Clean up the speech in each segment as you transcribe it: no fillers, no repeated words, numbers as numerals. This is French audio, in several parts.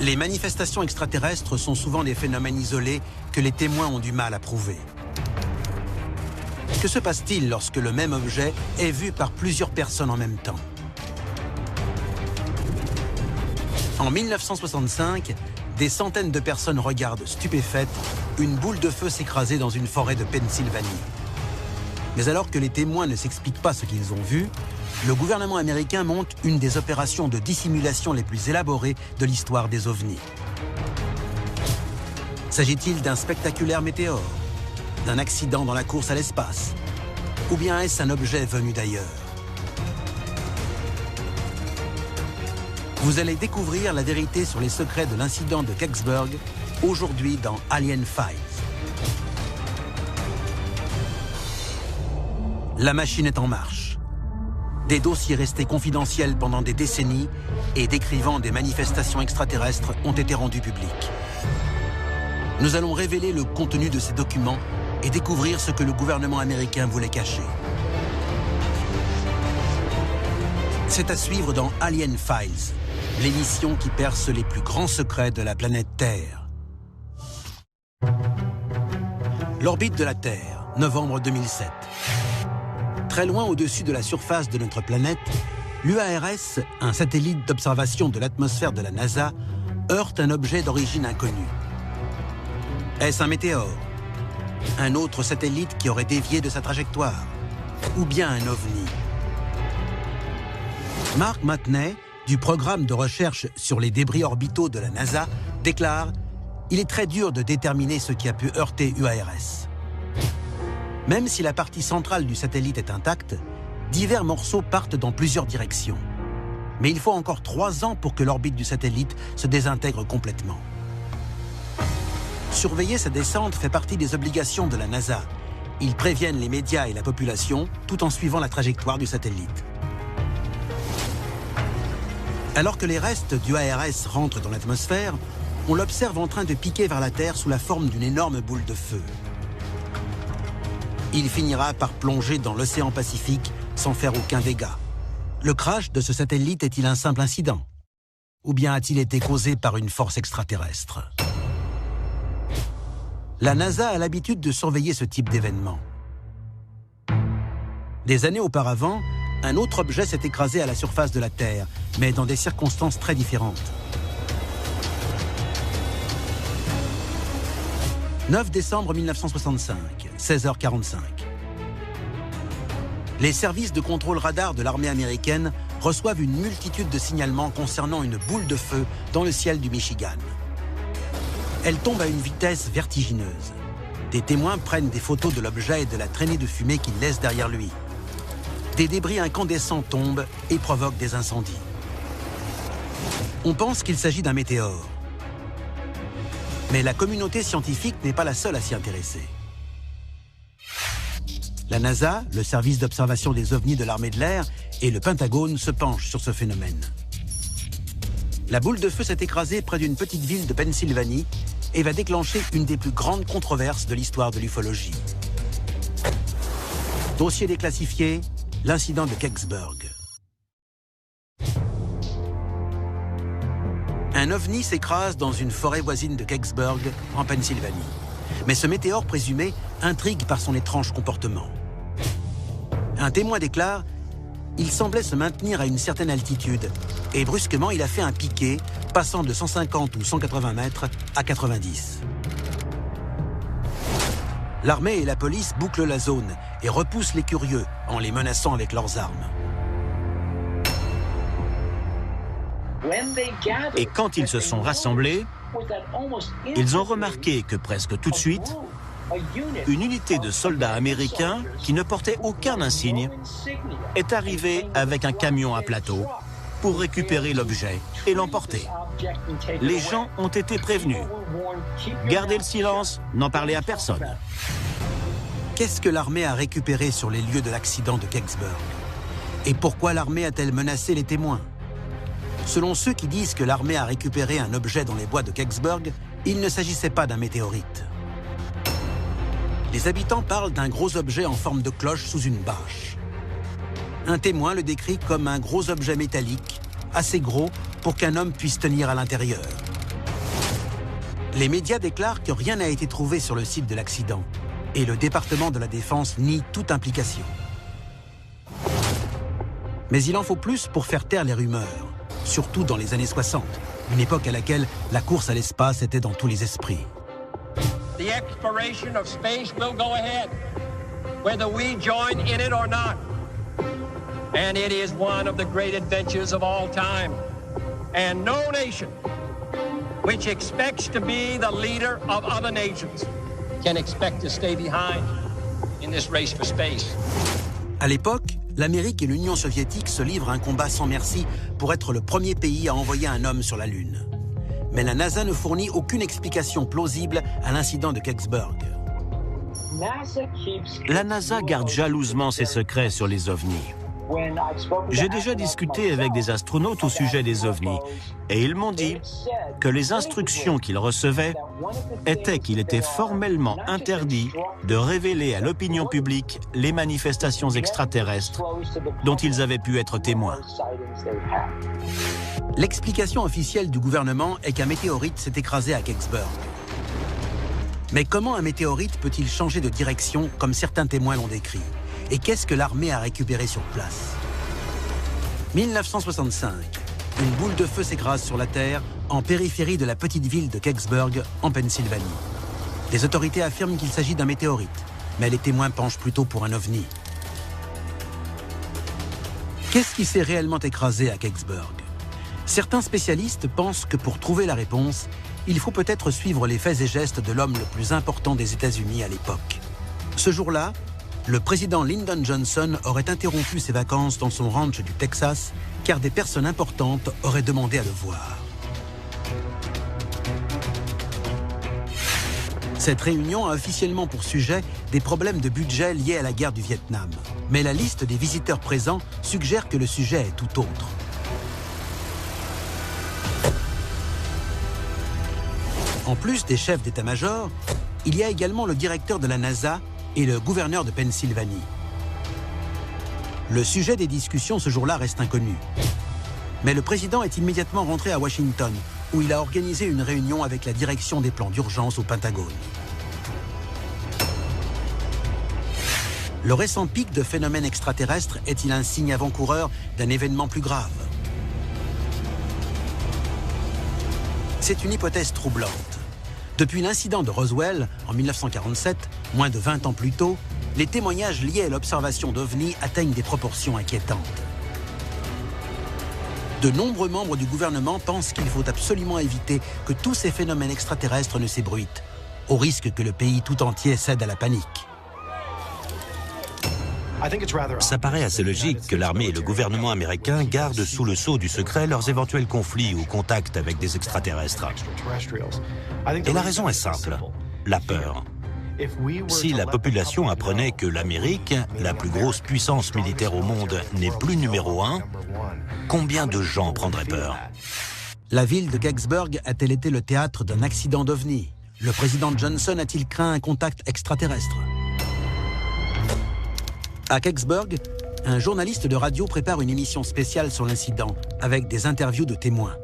Les manifestations extraterrestres sont souvent des phénomènes isolés que les témoins ont du mal à prouver. Que se passe-t-il lorsque le même objet est vu par plusieurs personnes en même temps? En 1965, des centaines de personnes regardent stupéfaites une boule de feu s'écraser dans une forêt de Pennsylvanie. Mais alors que les témoins ne s'expliquent pas ce qu'ils ont vu, le gouvernement américain monte une des opérations de dissimulation les plus élaborées de l'histoire des ovnis. S'agit-il d'un spectaculaire météore, d'un accident dans la course à l'espace, ou bien est-ce un objet venu d'ailleurs? Vous allez découvrir la vérité sur les secrets de l'incident de Kecksburg, aujourd'hui dans Alien Files. La machine est en marche. Des dossiers restés confidentiels pendant des décennies et décrivant des manifestations extraterrestres ont été rendus publics. Nous allons révéler le contenu de ces documents et découvrir ce que le gouvernement américain voulait cacher. C'est à suivre dans Alien Files, l'émission qui perce les plus grands secrets de la planète Terre. L'orbite de la Terre, novembre 2007. Très loin au-dessus de la surface de notre planète, l'UARS, un satellite d'observation de l'atmosphère de la NASA, heurte un objet d'origine inconnue. Est-ce un météore? Un autre satellite qui aurait dévié de sa trajectoire? Ou bien un ovni? Mark Matney, du programme de recherche sur les débris orbitaux de la NASA, déclare « Il est très dur de déterminer ce qui a pu heurter UARS. Même si la partie centrale du satellite est intacte, divers morceaux partent dans plusieurs directions. Mais il faut encore 3 ans pour que l'orbite du satellite se désintègre complètement. Surveiller sa descente fait partie des obligations de la NASA. Ils préviennent les médias et la population tout en suivant la trajectoire du satellite. Alors que les restes du ARS rentrent dans l'atmosphère, on l'observe en train de piquer vers la Terre sous la forme d'une énorme boule de feu. Il finira par plonger dans l'océan Pacifique sans faire aucun dégât. Le crash de ce satellite est-il un simple incident? Ou bien a-t-il été causé par une force extraterrestre? La NASA a l'habitude de surveiller ce type d'événement. Des années auparavant, un autre objet s'est écrasé à la surface de la Terre, mais dans des circonstances très différentes. 9 décembre 1965, 16h45. Les services de contrôle radar de l'armée américaine reçoivent une multitude de signalements concernant une boule de feu dans le ciel du Michigan. Elle tombe à une vitesse vertigineuse. Des témoins prennent des photos de l'objet et de la traînée de fumée qu'il laisse derrière lui. Des débris incandescents tombent et provoquent des incendies. On pense qu'il s'agit d'un météore. Mais la communauté scientifique n'est pas la seule à s'y intéresser. La NASA, le service d'observation des ovnis de l'armée de l'air et le Pentagone se penchent sur ce phénomène. La boule de feu s'est écrasée près d'une petite ville de Pennsylvanie et va déclencher une des plus grandes controverses de l'histoire de l'ufologie. Dossier déclassifié, l'incident de Kecksburg. Un ovni s'écrase dans une forêt voisine de Kecksburg, en Pennsylvanie. Mais ce météore présumé intrigue par son étrange comportement. Un témoin déclare « Il semblait se maintenir à une certaine altitude et brusquement il a fait un piqué passant de 150 ou 180 mètres à 90. » L'armée et la police bouclent la zone et repoussent les curieux en les menaçant avec leurs armes. Et quand ils se sont rassemblés, ils ont remarqué que presque tout de suite, une unité de soldats américains qui ne portait aucun insigne est arrivée avec un camion à plateau pour récupérer l'objet et l'emporter. Les gens ont été prévenus. Gardez le silence, n'en parlez à personne. Qu'est-ce que l'armée a récupéré sur les lieux de l'accident de Kecksburg? Et pourquoi l'armée a-t-elle menacé les témoins? Selon ceux qui disent que l'armée a récupéré un objet dans les bois de Kecksburg, il ne s'agissait pas d'un météorite. Les habitants parlent d'un gros objet en forme de cloche sous une bâche. Un témoin le décrit comme un gros objet métallique, assez gros pour qu'un homme puisse tenir à l'intérieur. Les médias déclarent que rien n'a été trouvé sur le site de l'accident et le département de la Défense nie toute implication. Mais il en faut plus pour faire taire les rumeurs, surtout dans les années 60, une époque à laquelle la course à l'espace était dans tous les esprits. The exploration of space will go ahead, whether we join in it or not. And it is one of the great adventures of all time. And no nation which expects to be the leader of other nations can expect to stay behind in this race for space. À l'époque, l'Amérique et l'Union soviétique se livrent un combat sans merci pour être le premier pays à envoyer un homme sur la Lune. Mais la NASA ne fournit aucune explication plausible à l'incident de Kecksburg. La NASA garde jalousement ses secrets sur les ovnis. J'ai déjà discuté avec des astronautes au sujet des ovnis et ils m'ont dit que les instructions qu'ils recevaient étaient qu'il était formellement interdit de révéler à l'opinion publique les manifestations extraterrestres dont ils avaient pu être témoins. L'explication officielle du gouvernement est qu'un météorite s'est écrasé à Kecksburg. Mais comment un météorite peut-il changer de direction comme certains témoins l'ont décrit? Et qu'est-ce que l'armée a récupéré sur place? 1965, une boule de feu s'écrase sur la Terre en périphérie de la petite ville de Kecksburg, en Pennsylvanie. Les autorités affirment qu'il s'agit d'un météorite, mais les témoins penchent plutôt pour un ovni. Qu'est-ce qui s'est réellement écrasé à Kecksburg? Certains spécialistes pensent que pour trouver la réponse, il faut peut-être suivre les faits et gestes de l'homme le plus important des États-Unis à l'époque. Ce jour-là, le président Lyndon Johnson aurait interrompu ses vacances dans son ranch du Texas car des personnes importantes auraient demandé à le voir. Cette réunion a officiellement pour sujet des problèmes de budget liés à la guerre du Vietnam. Mais la liste des visiteurs présents suggère que le sujet est tout autre. En plus des chefs d'état-major, il y a également le directeur de la NASA et le gouverneur de Pennsylvanie. Le sujet des discussions ce jour-là reste inconnu. Mais le président est immédiatement rentré à Washington, où il a organisé une réunion avec la direction des plans d'urgence au Pentagone. Le récent pic de phénomènes extraterrestres est-il un signe avant-coureur d'un événement plus grave? C'est une hypothèse troublante. Depuis l'incident de Roswell, en 1947, moins de 20 ans plus tôt, les témoignages liés à l'observation d'OVNI atteignent des proportions inquiétantes. De nombreux membres du gouvernement pensent qu'il faut absolument éviter que tous ces phénomènes extraterrestres ne s'ébruitent, au risque que le pays tout entier cède à la panique. Ça paraît assez logique que l'armée et le gouvernement américain gardent sous le sceau du secret leurs éventuels conflits ou contacts avec des extraterrestres. Et la raison est simple, la peur. Si la population apprenait que l'Amérique, la plus grosse puissance militaire au monde, n'est plus numéro 1, combien de gens prendraient peur? La ville de Kecksburg a-t-elle été le théâtre d'un accident d'OVNI? Le président Johnson a-t-il craint un contact extraterrestre? À Kecksburg, un journaliste de radio prépare une émission spéciale sur l'incident, avec des interviews de témoins.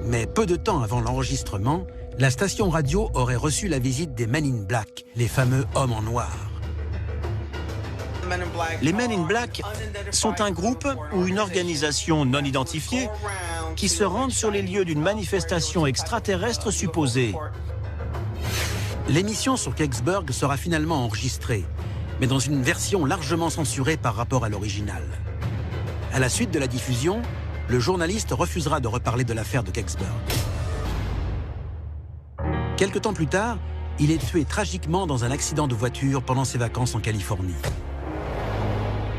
Mais peu de temps avant l'enregistrement, la station radio aurait reçu la visite des Men in Black, les fameux hommes en noir. Les Men in Black sont un groupe ou une organisation non identifiée qui se rendent sur les lieux d'une manifestation extraterrestre supposée. L'émission sur Kecksburg sera finalement enregistrée, mais dans une version largement censurée par rapport à l'original. À la suite de la diffusion, le journaliste refusera de reparler de l'affaire de Kecksburg. Quelque temps plus tard, il est tué tragiquement dans un accident de voiture pendant ses vacances en Californie.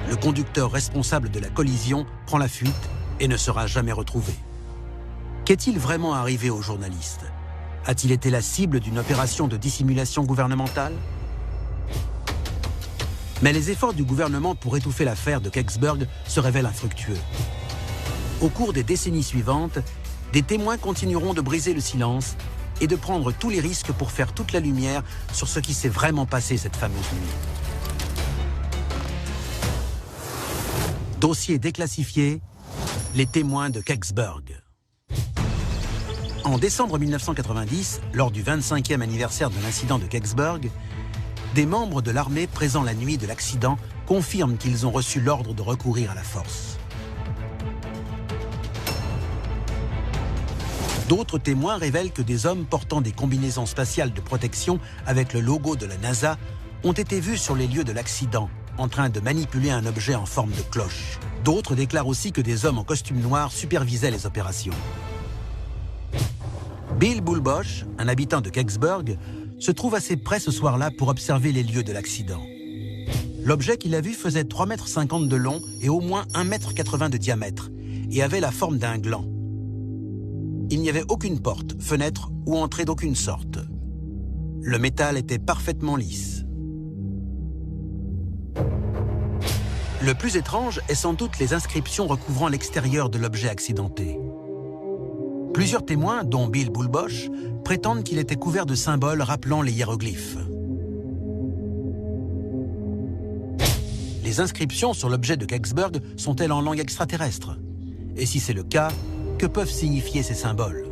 Le conducteur responsable de la collision prend la fuite et ne sera jamais retrouvé. Qu'est-il vraiment arrivé au journaliste? A-t-il été la cible d'une opération de dissimulation gouvernementale? Mais les efforts du gouvernement pour étouffer l'affaire de Kecksburg se révèlent infructueux. Au cours des décennies suivantes, des témoins continueront de briser le silence et de prendre tous les risques pour faire toute la lumière sur ce qui s'est vraiment passé cette fameuse nuit. Dossier déclassifié, les témoins de Kecksburg. En décembre 1990, lors du 25e anniversaire de l'incident de Kecksburg, des membres de l'armée présents la nuit de l'accident confirment qu'ils ont reçu l'ordre de recourir à la force. D'autres témoins révèlent que des hommes portant des combinaisons spatiales de protection avec le logo de la NASA ont été vus sur les lieux de l'accident, en train de manipuler un objet en forme de cloche. D'autres déclarent aussi que des hommes en costume noir supervisaient les opérations. Bill Bullbosch, un habitant de Kecksburg, se trouve assez près ce soir-là pour observer les lieux de l'accident. L'objet qu'il a vu faisait 3,50 m de long et au moins 1,80 m de diamètre et avait la forme d'un gland. Il n'y avait aucune porte, fenêtre ou entrée d'aucune sorte. Le métal était parfaitement lisse. Le plus étrange est sans doute les inscriptions recouvrant l'extérieur de l'objet accidenté. Plusieurs témoins, dont Bill Bullbosch, prétendent qu'il était couvert de symboles rappelant les hiéroglyphes. Les inscriptions sur l'objet de Kecksburg sont-elles en langue extraterrestre? Et si c'est le cas, que peuvent signifier ces symboles?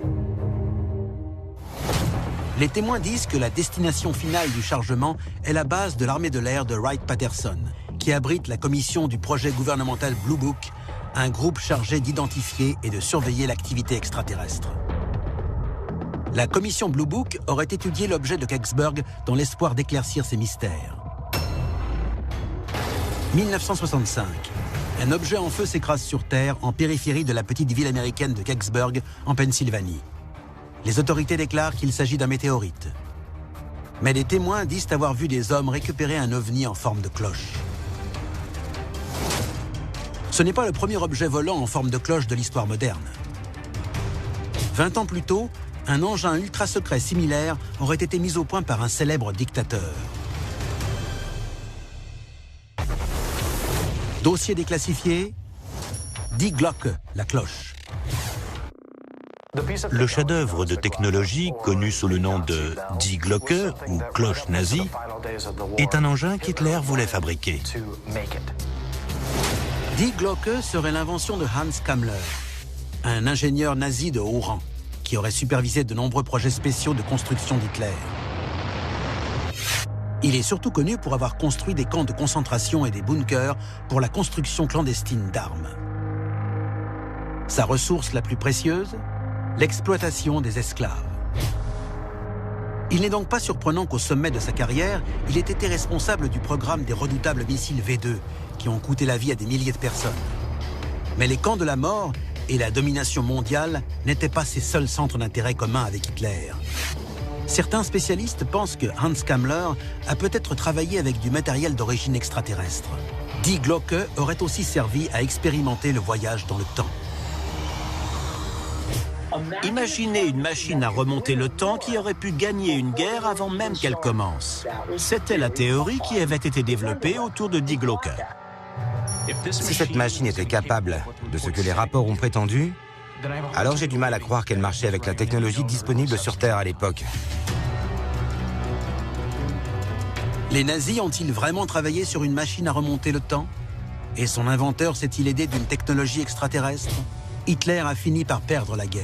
Les témoins disent que la destination finale du chargement est la base de l'armée de l'air de Wright-Patterson, qui abrite la commission du projet gouvernemental Blue Book, un groupe chargé d'identifier et de surveiller l'activité extraterrestre. La commission Blue Book aurait étudié l'objet de Kecksburg dans l'espoir d'éclaircir ses mystères. 1965. Un objet en feu s'écrase sur Terre en périphérie de la petite ville américaine de Kecksburg, en Pennsylvanie. Les autorités déclarent qu'il s'agit d'un météorite. Mais les témoins disent avoir vu des hommes récupérer un ovni en forme de cloche. Ce n'est pas le premier objet volant en forme de cloche de l'histoire moderne. 20 ans plus tôt, un engin ultra-secret similaire aurait été mis au point par un célèbre dictateur. Dossier déclassifié, Die Glocke, la cloche. Le chef-d'œuvre de technologie, connu sous le nom de Die Glocke, ou cloche nazie, est un engin qu'Hitler voulait fabriquer. Die Glocke serait l'invention de Hans Kammler, un ingénieur nazi de haut rang, qui aurait supervisé de nombreux projets spéciaux de construction d'Hitler. Il est surtout connu pour avoir construit des camps de concentration et des bunkers pour la construction clandestine d'armes. Sa ressource la plus précieuse, l'exploitation des esclaves. Il n'est donc pas surprenant qu'au sommet de sa carrière, il ait été responsable du programme des redoutables missiles V2, qui ont coûté la vie à des milliers de personnes. Mais les camps de la mort et la domination mondiale n'étaient pas ses seuls centres d'intérêt communs avec Hitler. Certains spécialistes pensent que Hans Kammler a peut-être travaillé avec du matériel d'origine extraterrestre. Die Glocke aurait aussi servi à expérimenter le voyage dans le temps. Imaginez une machine à remonter le temps qui aurait pu gagner une guerre avant même qu'elle commence. C'était la théorie qui avait été développée autour de Die Glocke. Si cette machine était capable de ce que les rapports ont prétendu, alors j'ai du mal à croire qu'elle marchait avec la technologie disponible sur Terre à l'époque. Les nazis ont-ils vraiment travaillé sur une machine à remonter le temps? Et son inventeur s'est-il aidé d'une technologie extraterrestre? Hitler a fini par perdre la guerre.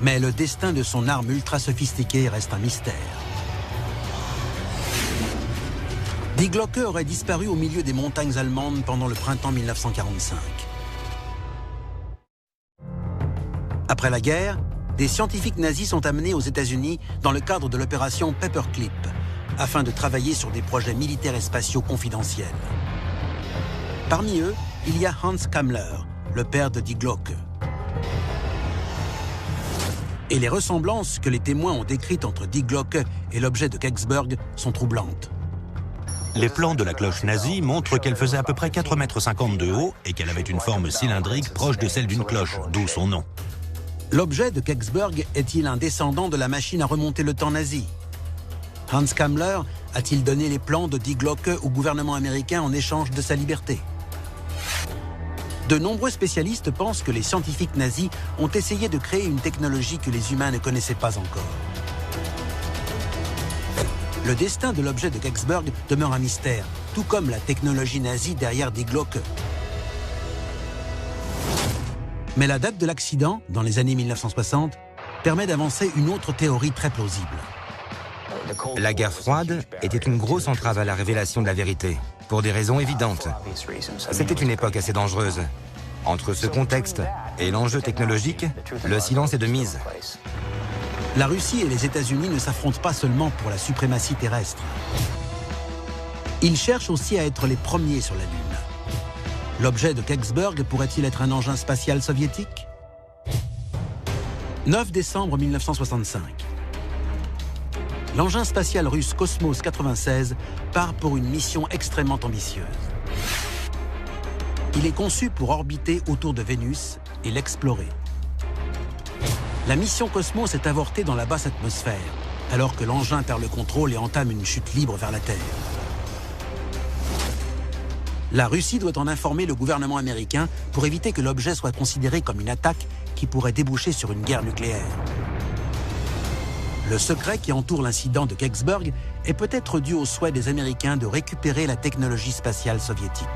Mais le destin de son arme ultra sophistiquée reste un mystère. Die Glocke aurait disparu au milieu des montagnes allemandes pendant le printemps 1945. Après la guerre, des scientifiques nazis sont amenés aux États-Unis dans le cadre de l'opération Paperclip, afin de travailler sur des projets militaires et spatiaux confidentiels. Parmi eux, il y a Hans Kammler, le père de Die Glocke. Et les ressemblances que les témoins ont décrites entre Die Glocke et l'objet de Kecksburg sont troublantes. Les plans de la cloche nazie montrent qu'elle faisait à peu près 4,50 m de haut et qu'elle avait une forme cylindrique proche de celle d'une cloche, d'où son nom. L'objet de Kecksburg est-il un descendant de la machine à remonter le temps nazi? Hans Kammler a-t-il donné les plans de Die Glocke au gouvernement américain en échange de sa liberté? De nombreux spécialistes pensent que les scientifiques nazis ont essayé de créer une technologie que les humains ne connaissaient pas encore. Le destin de l'objet de Kecksburg demeure un mystère, tout comme la technologie nazie derrière Die Glocke. Mais la date de l'accident, dans les années 1960, permet d'avancer une autre théorie très plausible. La guerre froide était une grosse entrave à la révélation de la vérité, pour des raisons évidentes. C'était une époque assez dangereuse. Entre ce contexte et l'enjeu technologique, le silence est de mise. La Russie et les États-Unis ne s'affrontent pas seulement pour la suprématie terrestre. Ils cherchent aussi à être les premiers sur la Lune. L'objet de Kecksburg pourrait-il être un engin spatial soviétique ? 9 décembre 1965. L'engin spatial russe Cosmos 96 part pour une mission extrêmement ambitieuse. Il est conçu pour orbiter autour de Vénus et l'explorer. La mission Cosmos est avortée dans la basse atmosphère, alors que l'engin perd le contrôle et entame une chute libre vers la Terre. La Russie doit en informer le gouvernement américain pour éviter que l'objet soit considéré comme une attaque qui pourrait déboucher sur une guerre nucléaire. Le secret qui entoure l'incident de Kecksburg est peut-être dû au souhait des Américains de récupérer la technologie spatiale soviétique.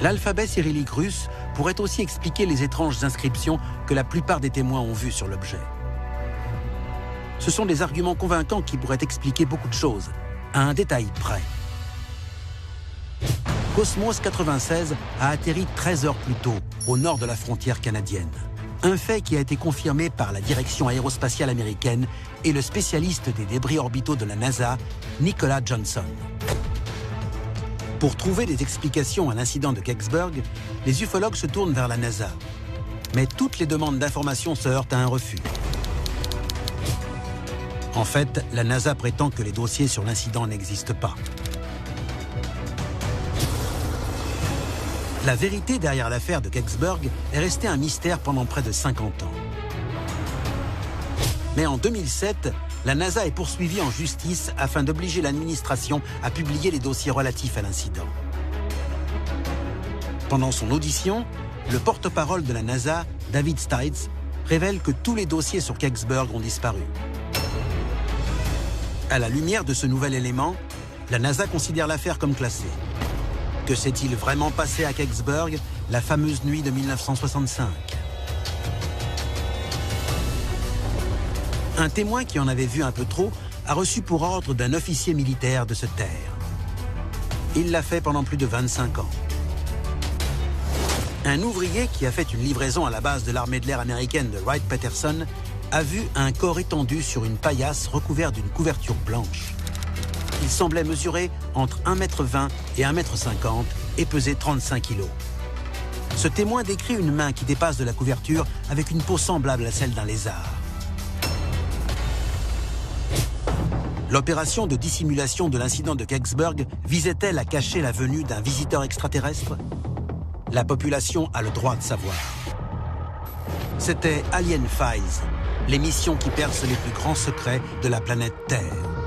L'alphabet cyrillique russe pourrait aussi expliquer les étranges inscriptions que la plupart des témoins ont vues sur l'objet. Ce sont des arguments convaincants qui pourraient expliquer beaucoup de choses, à un détail près. Cosmos 96 a atterri 13 heures plus tôt, au nord de la frontière canadienne. Un fait qui a été confirmé par la direction aérospatiale américaine et le spécialiste des débris orbitaux de la NASA, Nicholas Johnson. Pour trouver des explications à l'incident de Kecksburg, les ufologues se tournent vers la NASA. Mais toutes les demandes d'informations se heurtent à un refus. En fait, la NASA prétend que les dossiers sur l'incident n'existent pas. La vérité derrière l'affaire de Kecksburg est restée un mystère pendant près de 50 ans. Mais en 2007, la NASA est poursuivie en justice afin d'obliger l'administration à publier les dossiers relatifs à l'incident. Pendant son audition, le porte-parole de la NASA, David Stites, révèle que tous les dossiers sur Kecksburg ont disparu. À la lumière de ce nouvel élément, la NASA considère l'affaire comme classée. Que s'est-il vraiment passé à Kecksburg la fameuse nuit de 1965 ? Un témoin qui en avait vu un peu trop a reçu pour ordre d'un officier militaire de se taire. Il l'a fait pendant plus de 25 ans. Un ouvrier qui a fait une livraison à la base de l'armée de l'air américaine de Wright-Patterson a vu un corps étendu sur une paillasse recouvert d'une couverture blanche. Il semblait mesurer entre 1,20 m et 1,50 m et peser 35 kg. Ce témoin décrit une main qui dépasse de la couverture avec une peau semblable à celle d'un lézard. L'opération de dissimulation de l'incident de Kecksburg visait-elle à cacher la venue d'un visiteur extraterrestre ? La population a le droit de savoir. C'était Alien Files, l'émission qui perce les plus grands secrets de la planète Terre.